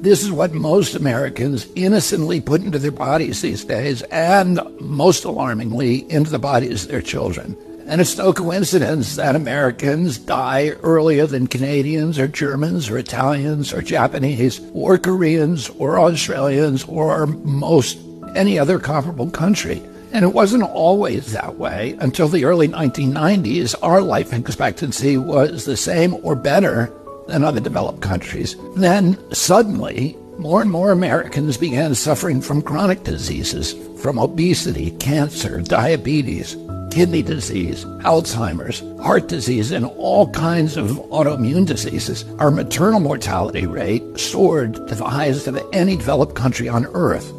This is what most Americans innocently put into their bodies these days, and most alarmingly, into the bodies of their children. And it's no coincidence that Americans die earlier than Canadians or Germans or Italians or Japanese or Koreans or Australians or most any other comparable country. And it wasn't always that way. Until the early 1990s, our life expectancy was the same or better than other developed countries. Then suddenly, more and more Americans began suffering from chronic diseases, from obesity, cancer, diabetes, kidney disease, Alzheimer's, heart disease, and all kinds of autoimmune diseases. Our maternal mortality rate soared to the highest of any developed country on earth.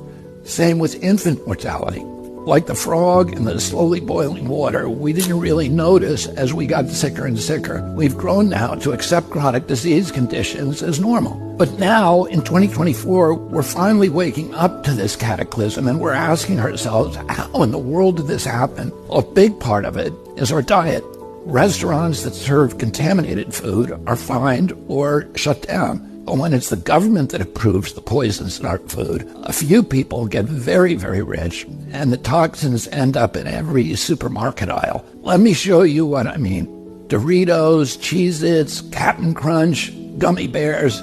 Same with infant mortality. Like the frog in the slowly boiling water, we didn't really notice as we got sicker and sicker. We've grown now to accept chronic disease conditions as normal. But now, in 2024, we're finally waking up to this cataclysm, and we're asking ourselves, how in the world did this happen? Well, a big part of it is our diet. Restaurants that serve contaminated food are fined or shut down. But when it's the government that approves the poisons in our food, a few people get very, very rich, and the toxins end up in every supermarket aisle. Let me show you what I mean. Doritos, Cheez-Its, Cap'n Crunch, gummy bears.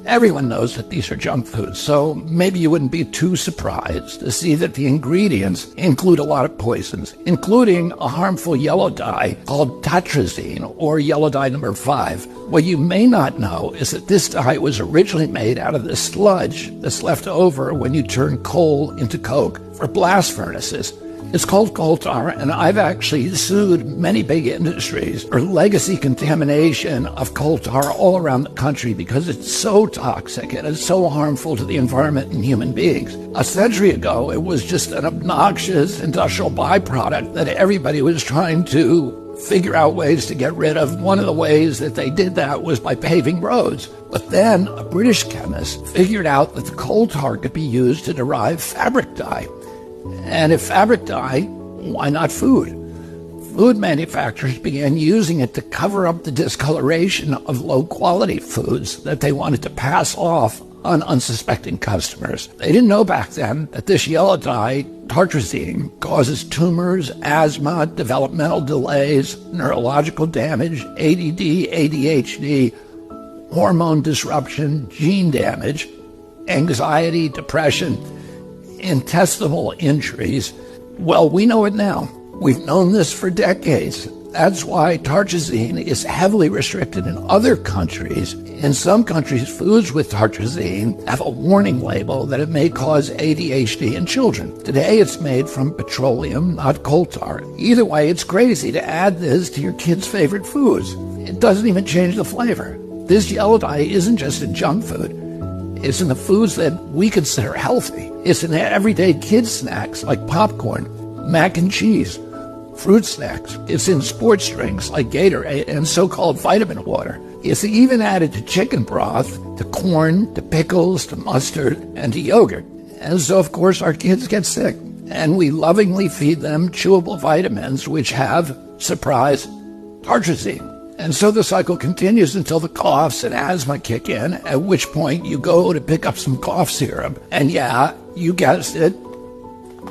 Everyone knows that these are junk foods, so maybe you wouldn't be too surprised to see that the ingredients include a lot of poisons, including a harmful yellow dye called tartrazine, or yellow dye number 5. What you may not know is that this dye was originally made out of the sludge that's left over when you turn coal into coke for blast furnaces. It's called coal tar, and I've actually sued many big industries for legacy contamination of coal tar all around the country because it's so toxic and it's so harmful to the environment and human beings. A century ago, it was just an obnoxious industrial byproduct that everybody was trying to figure out ways to get rid of. One of the ways that they did that was by paving roads. But then a British chemist figured out that the coal tar could be used to derive fabric dye. And if fabric dye, why not food? Food manufacturers began using it to cover up the discoloration of low-quality foods that they wanted to pass off on unsuspecting customers. They didn't know back then that this yellow dye, tartrazine, causes tumors, asthma, developmental delays, neurological damage, ADD, ADHD, hormone disruption, gene damage, anxiety, depression, intestinal injuries. Well, we know it now. We've known this for decades. That's why tartrazine is heavily restricted in other countries. In some countries, foods with tartrazine have a warning label that it may cause ADHD in children. Today, it's made from petroleum, not coal tar. Either way, it's crazy to add this to your kids' favorite foods. It doesn't even change the flavor. This yellow dye isn't just in junk food. It's in the foods that we consider healthy. It's in everyday kids' snacks like popcorn, mac and cheese, fruit snacks. It's in sports drinks like Gatorade and so-called vitamin water. It's even added to chicken broth, to corn, to pickles, to mustard, and to yogurt. And so, of course, our kids get sick. And we lovingly feed them chewable vitamins which have, surprise, tartrazine. And so the cycle continues until the coughs and asthma kick in, at which point you go to pick up some cough syrup. And yeah, you guessed it,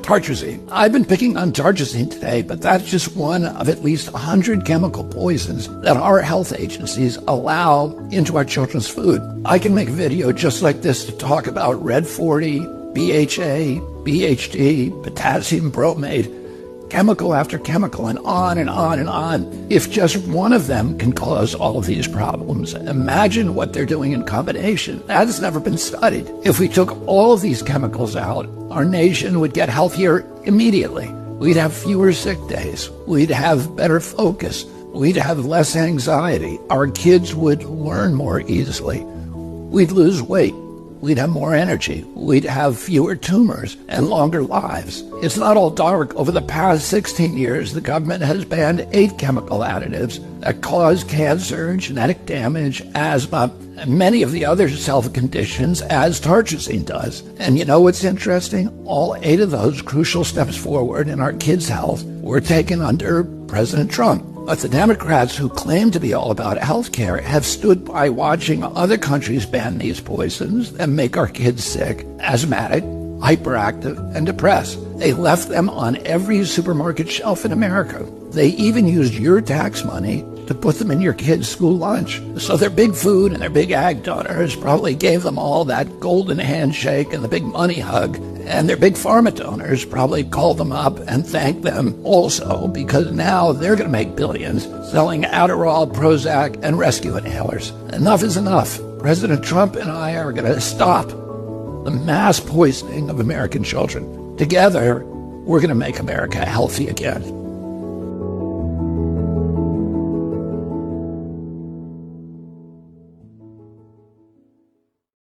tartrazine. I've been picking on tartrazine today, but that's just one of at least 100 chemical poisons that our health agencies allow into our children's food. I can make a video just like this to talk about Red 40, BHA, BHD, potassium bromate, chemical after chemical, and on and on and on. If just one of them can cause all of these problems, imagine what they're doing in combination. That's never been studied. If we took all of these chemicals out, our nation would get healthier immediately. We'd have fewer sick days. We'd have better focus. We'd have less anxiety. Our kids would learn more easily. We'd lose weight. We'd have more energy. We'd have fewer tumors and longer lives. It's not all dark. Over the past 16 years, the government has banned 8 chemical additives that cause cancer, genetic damage, asthma, and many of the other health conditions as tartrazine does. And you know what's interesting? All 8 of those crucial steps forward in our kids' health were taken under President Trump. But the Democrats who claim to be all about health care have stood by watching other countries ban these poisons and make our kids sick, asthmatic, hyperactive, and depressed. They left them on every supermarket shelf in America. They even used your tax money to put them in your kids' school lunch. So their big food and their big ag donors probably gave them all that golden handshake and the big money hug. And their big pharma donors probably called them up and thanked them also, because now they're going to make billions selling Adderall, Prozac, and rescue inhalers. Enough is enough. President Trump and I are going to stop the mass poisoning of American children. Together, we're going to make America healthy again.